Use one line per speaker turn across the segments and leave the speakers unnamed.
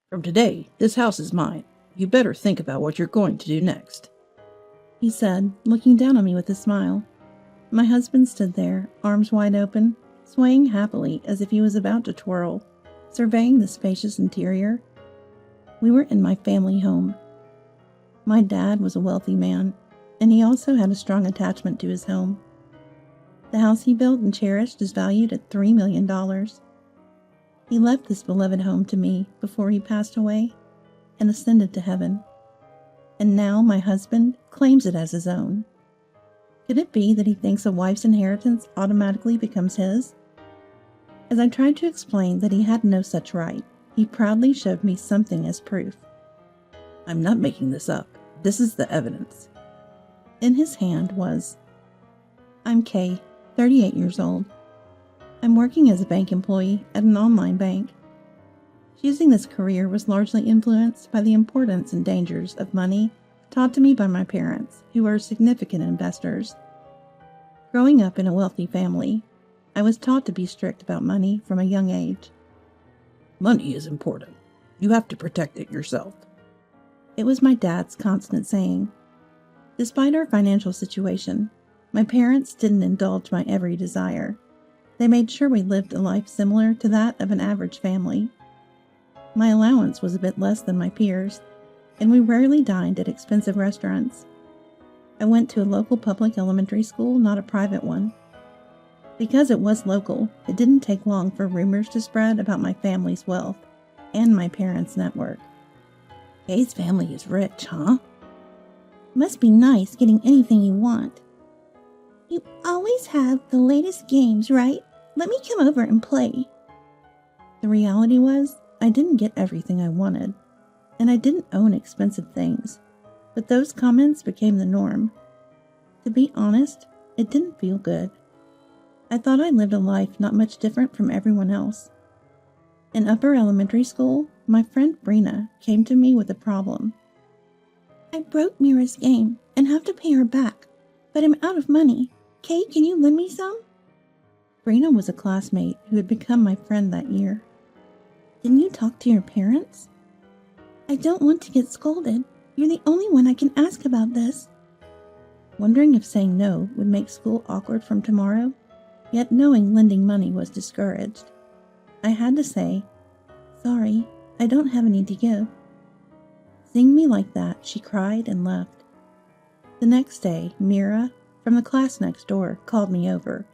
From today, this house is mine. You better think about what you're going to do next,"
he said, looking down on me with a smile. My husband stood there, arms wide open, swaying happily as if he was about to twirl, surveying the spacious interior. We were in my family home. My dad was a wealthy man, and he also had a strong attachment to his home. The house he built and cherished is valued at $3 million. He left this beloved home to me before he passed away and ascended to heaven. And now my husband claims it as his own. Could it be that he thinks a wife's inheritance automatically becomes his? As I tried to explain that he had no such right, he proudly showed me something as proof.
"I'm not making this up. This is the evidence."
In his hand was, I'm Kay, 38 years old. I'm working as a bank employee at an online bank. Choosing this career was largely influenced by the importance and dangers of money taught to me by my parents, who were significant investors. Growing up in a wealthy family, I was taught to be strict about money from a young age.
"Money is important. You have to protect it yourself."
It was my dad's constant saying. Despite our financial situation, my parents didn't indulge my every desire. They made sure we lived a life similar to that of an average family. My allowance was a bit less than my peers, and we rarely dined at expensive restaurants. I went to a local public elementary school, not a private one. Because it was local, it didn't take long for rumors to spread about my family's wealth and my parents' network.
"Kay's family is rich, huh?"
Must be nice getting anything you want. You always have the latest games, right? Let me come over and play. The reality was, I didn't get everything I wanted, and I didn't own expensive things, but those comments became the norm. To be honest, it didn't feel good. I thought I lived a life not much different from everyone else. In upper elementary school, my friend Brina came to me with a problem. I broke Mira's game and have to pay her back, but I'm out of money. Kay, can you lend me some? Brina was a classmate who had become my friend that year. Didn't you talk to your parents? I don't want to get scolded. You're the only one I can ask about this. Wondering if saying no would make school awkward from tomorrow, yet knowing lending money was discouraged, I had to say, sorry, I don't have any to give. Seeing me like that, she cried and left. The next day, Mira, from the class next door, called me over.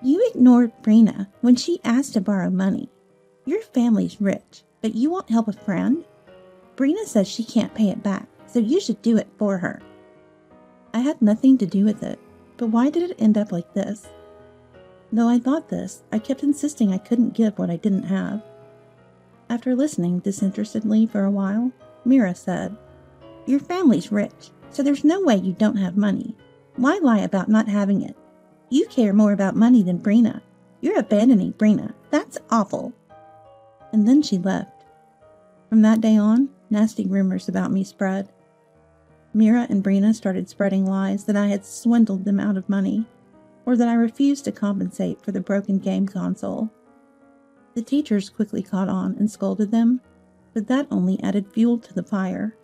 You ignored Brina when she asked to borrow money. Your family's rich, but you won't help a friend? Brina says she can't pay it back, so you should do it for her. I had nothing to do with it, but why did it end up like this? Though I thought this, I kept insisting I couldn't give what I didn't have. After listening disinterestedly for a while, Mira said, Your family's rich, so there's no way you don't have money. Why lie about not having it? You care more about money than Brina. You're abandoning Brina. That's awful. And then she left. From that day on, nasty rumors about me spread. Mira and Brina started spreading lies that I had swindled them out of money, or that I refused to compensate for the broken game console. The teachers quickly caught on and scolded them, but that only added fuel to the fire.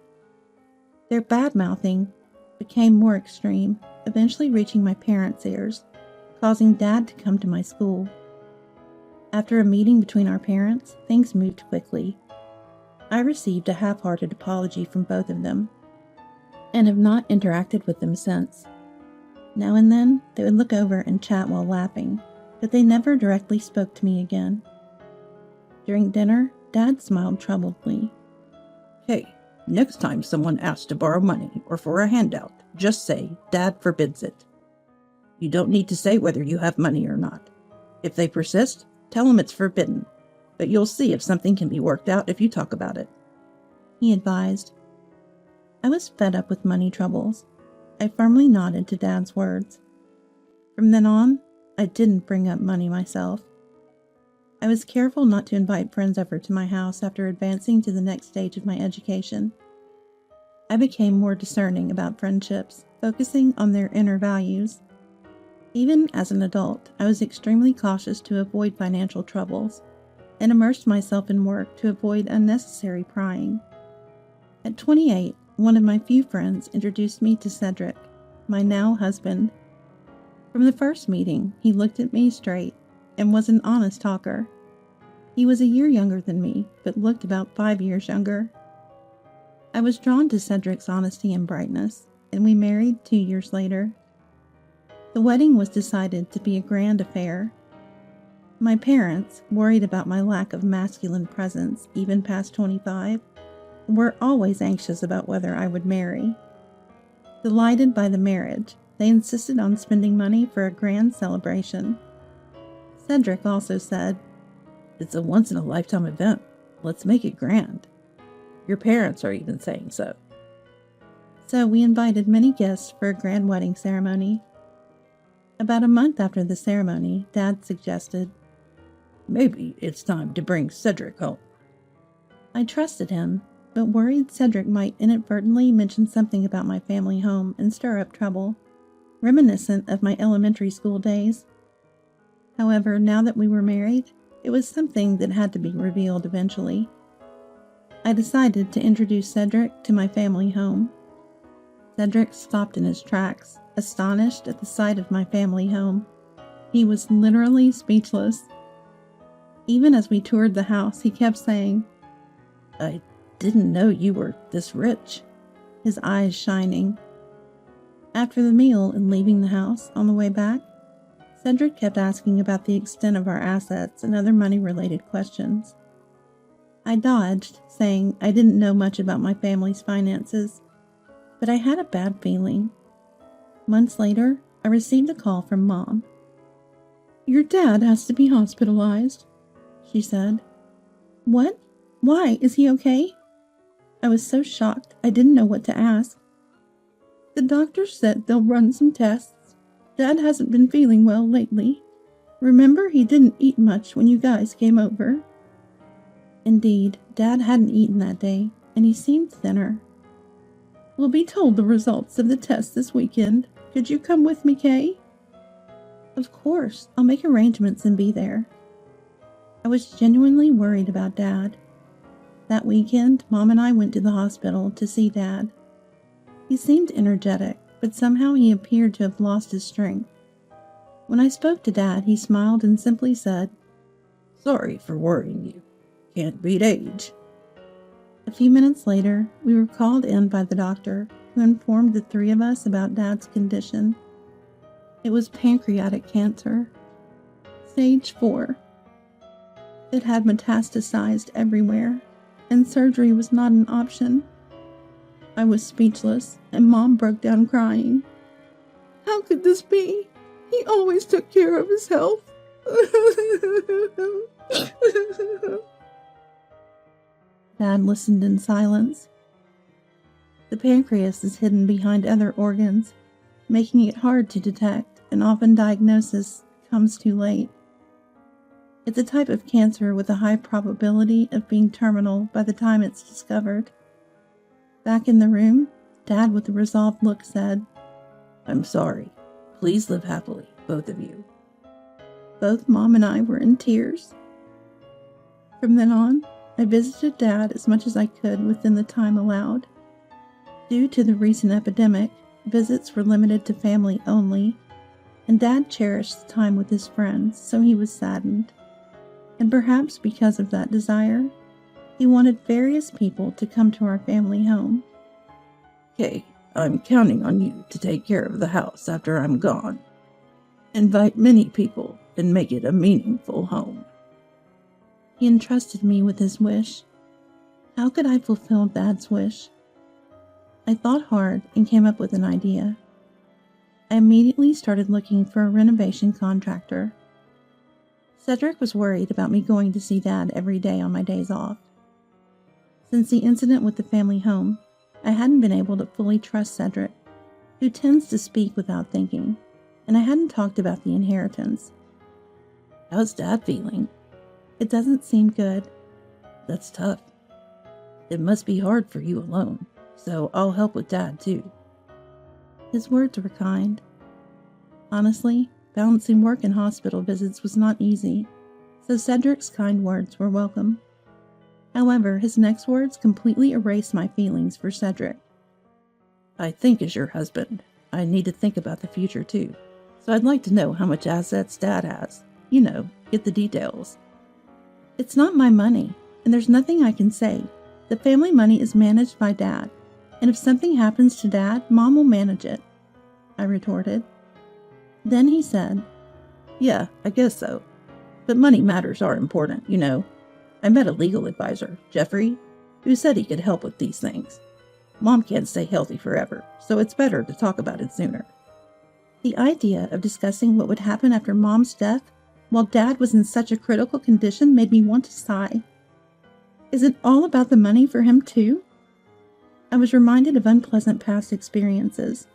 Their bad-mouthing became more extreme, eventually reaching my parents' ears, causing Dad to come to my school. After a meeting between our parents, things moved quickly. I received a half-hearted apology from both of them, and have not interacted with them since. Now and then, they would look over and chat while laughing, but they never directly spoke to me again. During dinner, Dad smiled troubledly.
Hey, next time someone asks to borrow money or for a handout, just say, Dad forbids it. You don't need to say whether you have money or not. If they persist, tell them it's forbidden, but you'll see if something can be worked out if you talk about it,
he advised. I was fed up with money troubles. I firmly nodded to Dad's words. From then on, I didn't bring up money myself. I was careful not to invite friends over to my house after advancing to the next stage of my education. I became more discerning about friendships, focusing on their inner values. Even as an adult, I was extremely cautious to avoid financial troubles. and immersed myself in work to avoid unnecessary prying. At 28, one of my few friends introduced me to Cedric, my now husband. From the first meeting, he looked at me straight and was an honest talker. He was a year younger than me, but looked about 5 years younger. I was drawn to Cedric's honesty and brightness, and we married 2 years later. The wedding was decided to be a grand affair. My parents, worried about my lack of masculine presence even past 25, were always anxious about whether I would marry. Delighted by the marriage, they insisted on spending money for a grand celebration. Cedric also said, "It's a once-in-a-lifetime event. Let's make it grand." Your parents are even saying so. So we invited many guests for a grand wedding ceremony. About a month after the ceremony, Dad suggested, "Maybe it's time to bring Cedric home." I trusted him, but worried Cedric might inadvertently mention something about my family home and stir up trouble, reminiscent of my elementary school days. However, now that we were married, it was something that had to be revealed eventually. I decided to introduce Cedric to my family home. Cedric stopped in his tracks, astonished at the sight of my family home. He was literally speechless. Even as we toured the house, he kept saying, "I didn't know you were this rich," his eyes shining. After the meal and leaving the house, on the way back, Cedric kept asking about the extent of our assets and other money-related questions. I dodged, saying I didn't know much about my family's finances, but I had a bad feeling. Months later, I received a call from Mom. "Your dad has to be hospitalized," she said. "What? Why? Is he okay?" I was so shocked I didn't know what to ask. "The doctor said they'll run some tests. Dad hasn't been feeling well lately. Remember, he didn't eat much when you guys came over." Indeed, Dad hadn't eaten that day, and he seemed thinner. "We'll be told the results of the test this weekend. Could you come with me, Kay?" "Of course, I'll make arrangements and be there." I was genuinely worried about Dad. That weekend, Mom and I went to the hospital to see Dad. He seemed energetic, but somehow he appeared to have lost his strength. When I spoke to Dad, he smiled and simply said, "Sorry for worrying you. Can't beat age." A few minutes later, we were called in by the doctor, who informed the three of us about Dad's condition. It was pancreatic cancer, stage 4. It had metastasized everywhere, and surgery was not an option. I was speechless, and Mom broke down crying. "How could this be? He always took care of his health." Dad listened in silence. The pancreas is hidden behind other organs, making it hard to detect, and often diagnosis comes too late. It's a type of cancer with a high probability of being terminal by the time it's discovered. Back in the room, Dad, with a resolved look, said, "I'm sorry. Please live happily, both of you." Both Mom and I were in tears. From then on, I visited Dad as much as I could within the time allowed. Due to the recent epidemic, visits were limited to family only, and Dad cherished time with his friends, so he was saddened. And perhaps because of that desire, he wanted various people to come to our family home. "Okay, I'm counting on you to take care of the house after I'm gone. Invite many people and make it a meaningful home." He entrusted me with his wish. How could I fulfill Dad's wish? I thought hard and came up with an idea. I immediately started looking for a renovation contractor. Cedric was worried about me going to see Dad every day on my days off. Since the incident with the family home, I hadn't been able to fully trust Cedric, who tends to speak without thinking, and I hadn't talked about the inheritance. "How's Dad feeling?" "It doesn't seem good." "That's tough. It must be hard for you alone, so I'll help with Dad too." His words were kind. Honestly, balancing work and hospital visits was not easy, so Cedric's kind words were welcome. However, his next words completely erased my feelings for Cedric.
I think as your husband, I need to think about the future too. So I'd like to know how much assets Dad has. You know, get the details.
It's not my money, and there's nothing I can say. The family money is managed by Dad, and if something happens to Dad, Mom will manage it, I retorted. Then he said,
Yeah, I guess so. But money matters are important, you know. I met a legal advisor, Jeffrey, who said he could help with these things. Mom can't stay healthy forever, so it's better to talk about it sooner.
The idea of discussing what would happen after Mom's death while Dad was in such a critical condition made me want to sigh. Is it all about the money for him too? I was reminded of unpleasant past experiences.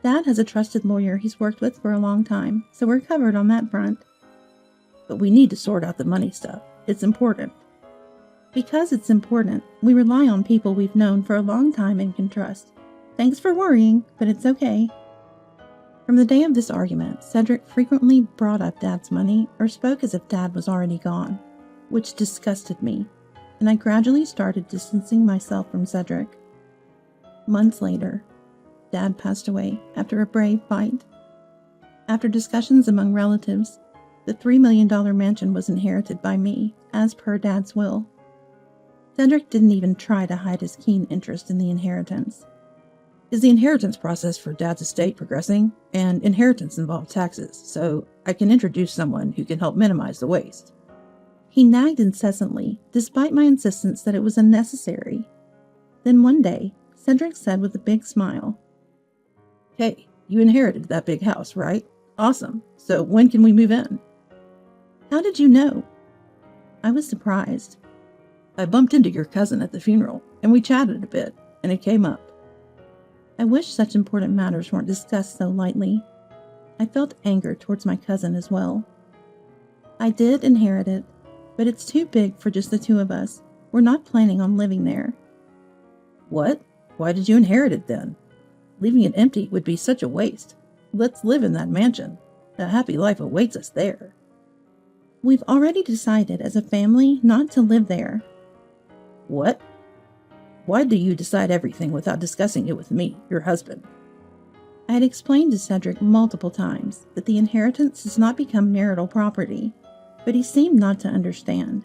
Dad has a trusted lawyer he's worked with for a long time, so we're covered on that front.
But we need to sort out the money stuff. It's important.
Because it's important, we rely on people we've known for a long time and can trust. Thanks for worrying, but it's okay. From the day of this argument, Cedric frequently brought up Dad's money or spoke as if Dad was already gone, which disgusted me, and I gradually started distancing myself from Cedric. Months later, Dad passed away after a brave fight. After discussions among relatives, the $3 million mansion was inherited by me, as per Dad's will. Cedric didn't even try to hide his keen interest in the inheritance.
Is the inheritance process for Dad's estate progressing? And inheritance involves taxes, so I can introduce someone who can help minimize the waste.
He nagged incessantly, despite my insistence that it was unnecessary. Then one day, Cedric said with a big smile,
Hey, you inherited that big house, right? Awesome. So when can we move in?
How did you know? I was surprised.
I bumped into your cousin at the funeral, and we chatted a bit, and it came up.
I wish such important matters weren't discussed so lightly. I felt anger towards my cousin as well. I did inherit it, but it's too big for just the two of us. We're not planning on living there.
What? Why did you inherit it then? Leaving it empty would be such a waste. Let's live in that mansion. A happy life awaits us there.
We've already decided as a family not to live there.
What? Why do you decide everything without discussing it with me, your husband?
I had explained to Cedric multiple times that the inheritance does not become marital property, but he seemed not to understand.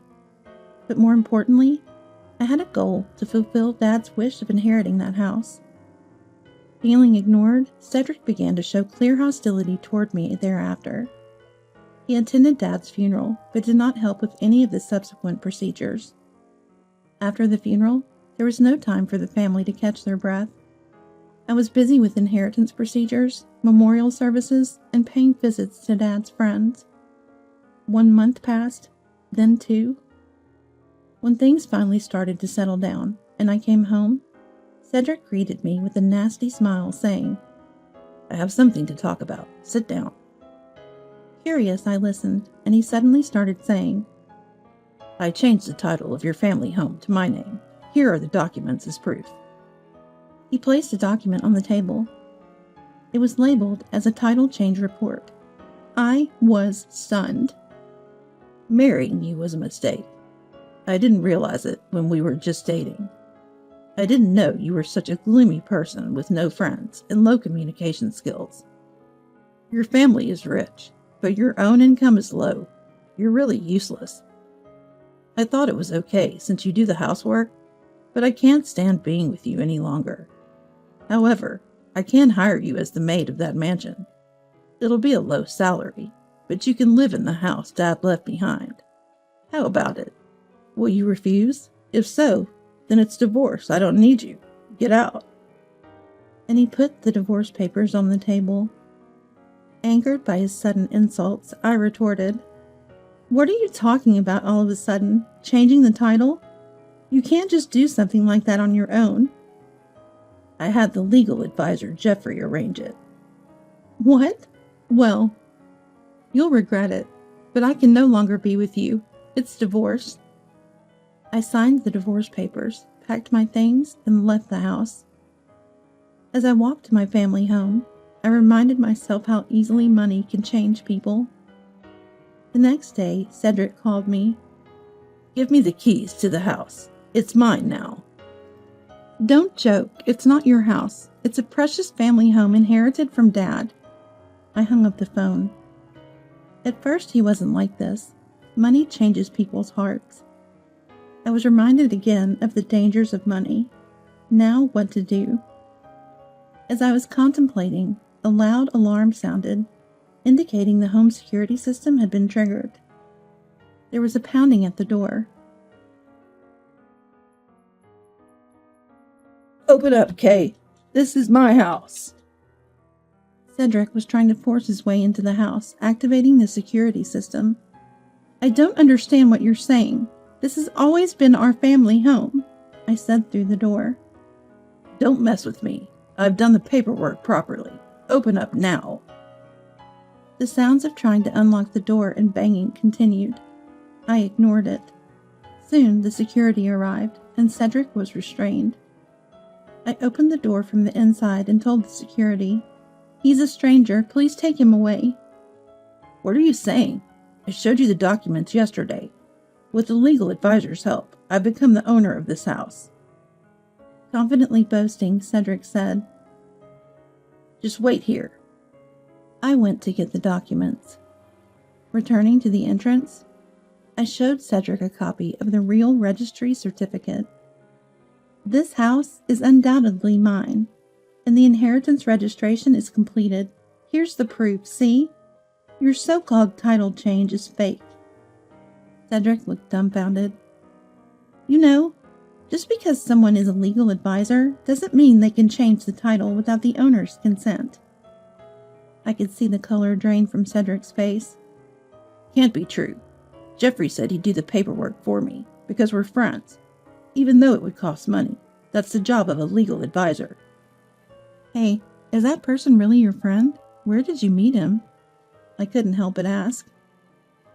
But more importantly, I had a goal to fulfill Dad's wish of inheriting that house. Feeling ignored, Cedric began to show clear hostility toward me thereafter. He attended Dad's funeral, but did not help with any of the subsequent procedures. After the funeral, there was no time for the family to catch their breath. I was busy with inheritance procedures, memorial services, and paying visits to Dad's friends. 1 month passed, then 2. When things finally started to settle down, and I came home, Cedric greeted me with a nasty smile, saying,
I have something to talk about. Sit down.
Curious, I listened, and he suddenly started saying,
I changed the title of your family home to my name. Here are the documents as proof.
He placed a document on the table. It was labeled as a title change report. I was stunned.
Marrying you was a mistake. I didn't realize it when we were just dating. I didn't know you were such a gloomy person with no friends and low communication skills. Your family is rich, but your own income is low. You're really useless. I thought it was okay since you do the housework, but I can't stand being with you any longer. However, I can hire you as the maid of that mansion. It'll be a low salary, but you can live in the house Dad left behind. How about it? Will you refuse? If so, then it's divorce. I don't need you. Get out.
And he put the divorce papers on the table. Angered by his sudden insults, I retorted, What are you talking about all of a sudden? Changing the title? You can't just do something like that on your own.
I had the legal advisor, Jeffrey, arrange it.
What? Well, you'll regret it, but I can no longer be with you. It's divorce. I signed the divorce papers, packed my things, and left the house. As I walked to my family home, I reminded myself how easily money can change people.
The next day, Cedric called me. "Give me the keys to the house. It's mine now." "Don't joke. It's not your house. It's a precious family home inherited from Dad." I hung up the phone. At first, he wasn't like this. Money changes people's hearts. I was reminded again of the dangers of money. Now, what to do? As I was contemplating, a loud alarm sounded, indicating the home security system had been triggered. There was a pounding at the door. "Open up, Kay. This is my house." Cedric was trying to force his way into the house, activating the security system. "I don't understand what you're saying. This has always been our family home," I said through the door. "Don't mess with me. I've done the paperwork properly. Open up now." The sounds of trying to unlock the door and banging continued. I ignored it. Soon the security arrived, and Cedric was restrained. I opened the door from the inside and told the security, "He's a stranger. Please take him away." "What are you saying? I showed you the documents yesterday. With the legal advisor's help, I've become the owner of this house." Confidently boasting, Cedric said, "Just wait here." I went to get the documents. Returning to the entrance, I showed Cedric a copy of the real registry certificate. "This house is undoubtedly mine, and the inheritance registration is completed. Here's the proof, see? Your so-called title change is fake." Cedric looked dumbfounded. "You know, just because someone is a legal advisor doesn't mean they can change the title without the owner's consent." I could see the color drain from Cedric's face. "Can't be true. Jeffrey said he'd do the paperwork for me because we're friends, even though it would cost money. That's the job of a legal advisor." "Hey, is that person really your friend? Where did you meet him?" I couldn't help but ask.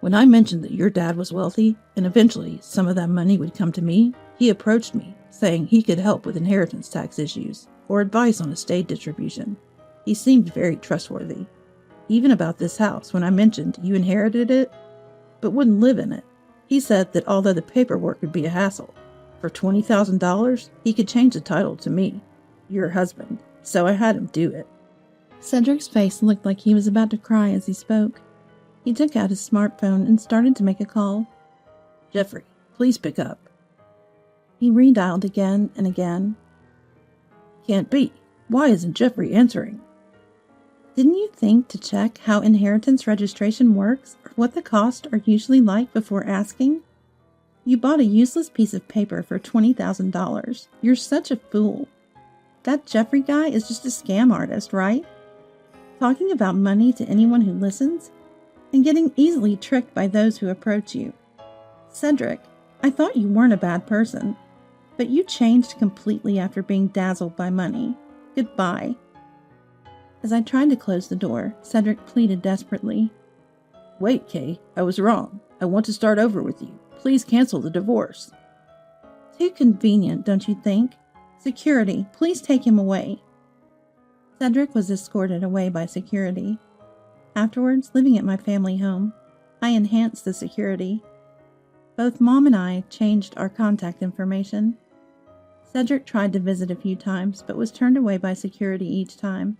"When I mentioned that your dad was wealthy and eventually some of that money would come to me, he approached me, saying he could help with inheritance tax issues or advice on estate distribution. He seemed very trustworthy. Even about this house, when I mentioned you inherited it, but wouldn't live in it, he said that although the paperwork would be a hassle, for $20,000, he could change the title to me, your husband, so I had him do it." Cedric's face looked like he was about to cry as he spoke. He took out his smartphone and started to make a call. "Jeffrey, please pick up." He redialed again and again. "Can't be. Why isn't Jeffrey answering?" "Didn't you think to check how inheritance registration works or what the costs are usually like before asking? You bought a useless piece of paper for $20,000. You're such a fool. That Jeffrey guy is just a scam artist, right? Talking about money to anyone who listens, and getting easily tricked by those who approach you. Cedric, I thought you weren't a bad person, but you changed completely after being dazzled by money. Goodbye." As I tried to close the door, Cedric pleaded desperately. "Wait, Kay, I was wrong. I want to start over with you. Please cancel the divorce." "Too convenient, don't you think? Security, please take him away." Cedric was escorted away by security. Afterwards, living at my family home, I enhanced the security. Both Mom and I changed our contact information. Cedric tried to visit a few times, but was turned away by security each time,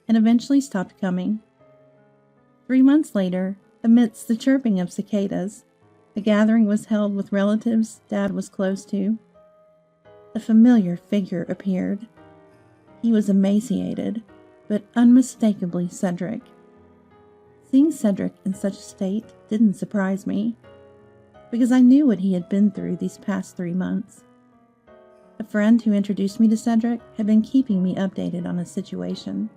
and eventually stopped coming. 3 months later, amidst the chirping of cicadas, a gathering was held with relatives Dad was close to. A familiar figure appeared. He was emaciated, but unmistakably Cedric. Seeing Cedric in such a state didn't surprise me, because I knew what he had been through these past 3 months. A friend who introduced me to Cedric had been keeping me updated on his situation.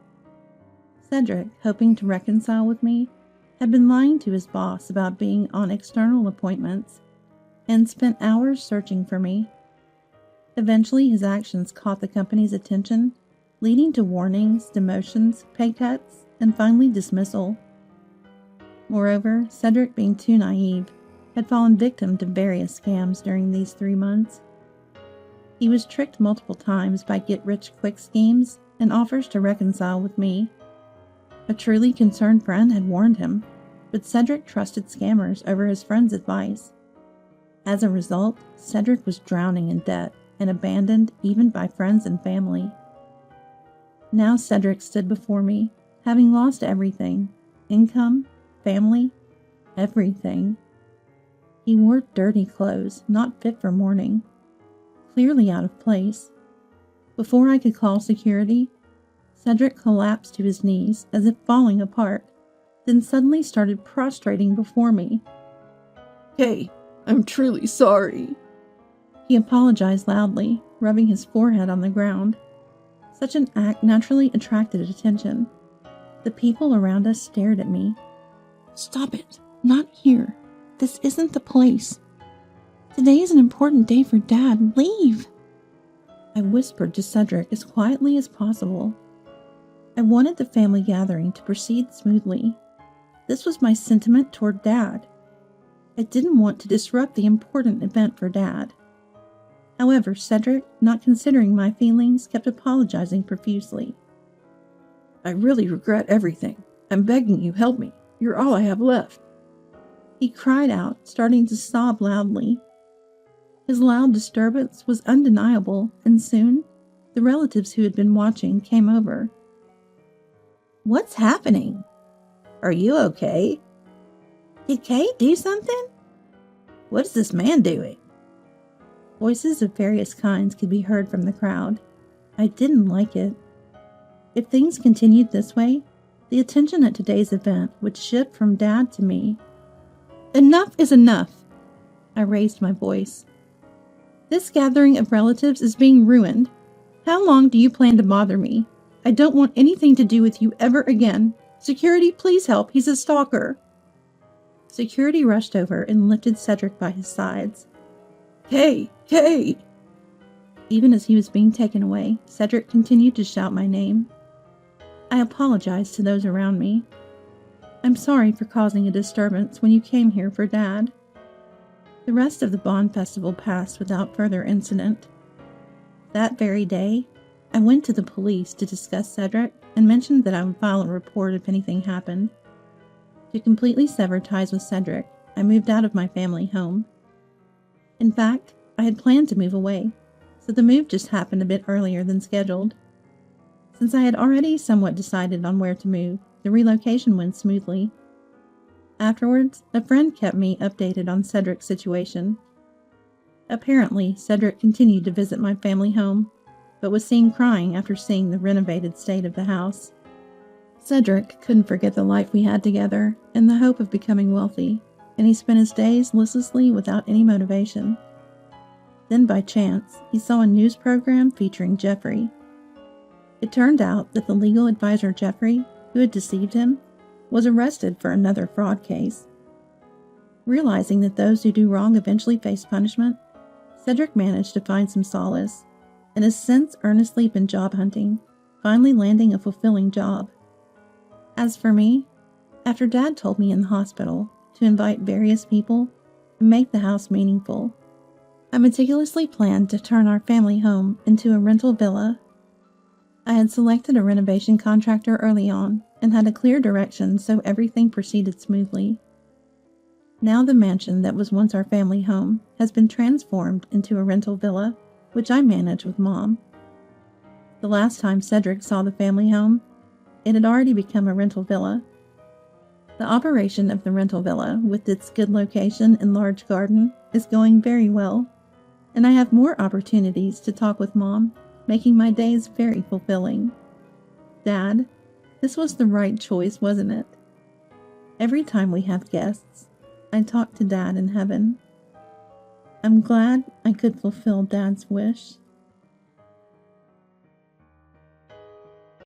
Cedric, hoping to reconcile with me, had been lying to his boss about being on external appointments and spent hours searching for me. Eventually, his actions caught the company's attention, leading to warnings, demotions, pay cuts, and finally dismissal. Moreover, Cedric, being too naive, had fallen victim to various scams during these 3 months. He was tricked multiple times by get-rich-quick schemes and offers to reconcile with me. A truly concerned friend had warned him, but Cedric trusted scammers over his friend's advice. As a result, Cedric was drowning in debt and abandoned even by friends and family. Now Cedric stood before me, having lost everything: income, family, everything. He wore dirty clothes, not fit for mourning, clearly out of place. Before I could call security, Cedric collapsed to his knees as if falling apart, then suddenly started prostrating before me.
Kay, I'm truly sorry.
He apologized loudly, rubbing his forehead on the ground. Such an act naturally attracted attention. The people around us stared at me.
Stop it. Not here. This isn't the place. Today is an important day for Dad. Leave.
I whispered to Cedric as quietly as possible. I wanted the family gathering to proceed smoothly. This was my sentiment toward Dad. I didn't want to disrupt the important event for Dad. However, Cedric, not considering my feelings, kept apologizing profusely.
I really regret everything. I'm begging you, help me. You're all I have left.
He cried out, starting to sob loudly. His loud disturbance was undeniable, and soon, the relatives who had been watching came over.
What's happening?
Are you okay?
Did Kay do something?
What is this man doing? Voices of various kinds could be heard from the crowd. I didn't like it. If things continued this way, the attention at today's event would shift from Dad to me. Enough is enough! I raised my voice. This gathering of relatives is being ruined. How long do you plan to bother me? I don't want anything to do with you ever again. Security, please help. He's a stalker. Security rushed over and lifted Cedric by his sides.
Kay! Kay!
Even as he was being taken away, Cedric continued to shout my name. I apologized to those around me. I'm sorry for causing a disturbance when you came here for Dad. The rest of the Bond Festival passed without further incident. That very day, I went to the police to discuss Cedric and mentioned that I would file a report if anything happened. To completely sever ties with Cedric, I moved out of my family home. In fact, I had planned to move away, so the move just happened a bit earlier than scheduled. Since I had already somewhat decided on where to move, the relocation went smoothly. Afterwards, a friend kept me updated on Cedric's situation. Apparently, Cedric continued to visit my family home, but was seen crying after seeing the renovated state of the house. Cedric couldn't forget the life we had together and the hope of becoming wealthy, and he spent his days listlessly without any motivation. Then by chance, he saw a news program featuring Jeffrey. It turned out that the legal advisor Jeffrey, who had deceived him, was arrested for another fraud case. Realizing that those who do wrong eventually face punishment, Cedric managed to find some solace, and has since earnestly been job hunting, finally landing a fulfilling job. As for me, after Dad told me in the hospital to invite various people and make the house meaningful, I meticulously planned to turn our family home into a rental villa. I had selected a renovation contractor early on and had a clear direction so everything proceeded smoothly. Now the mansion that was once our family home has been transformed into a rental villa, which I manage with Mom. The last time Cedric saw the family home, it had already become a rental villa. The operation of the rental villa, with its good location and large garden, is going very well, and I have more opportunities to talk with Mom, making my days very fulfilling. Dad, this was the right choice, wasn't it? Every time we have guests, I talk to Dad in heaven. I'm glad I could fulfill Dad's wish.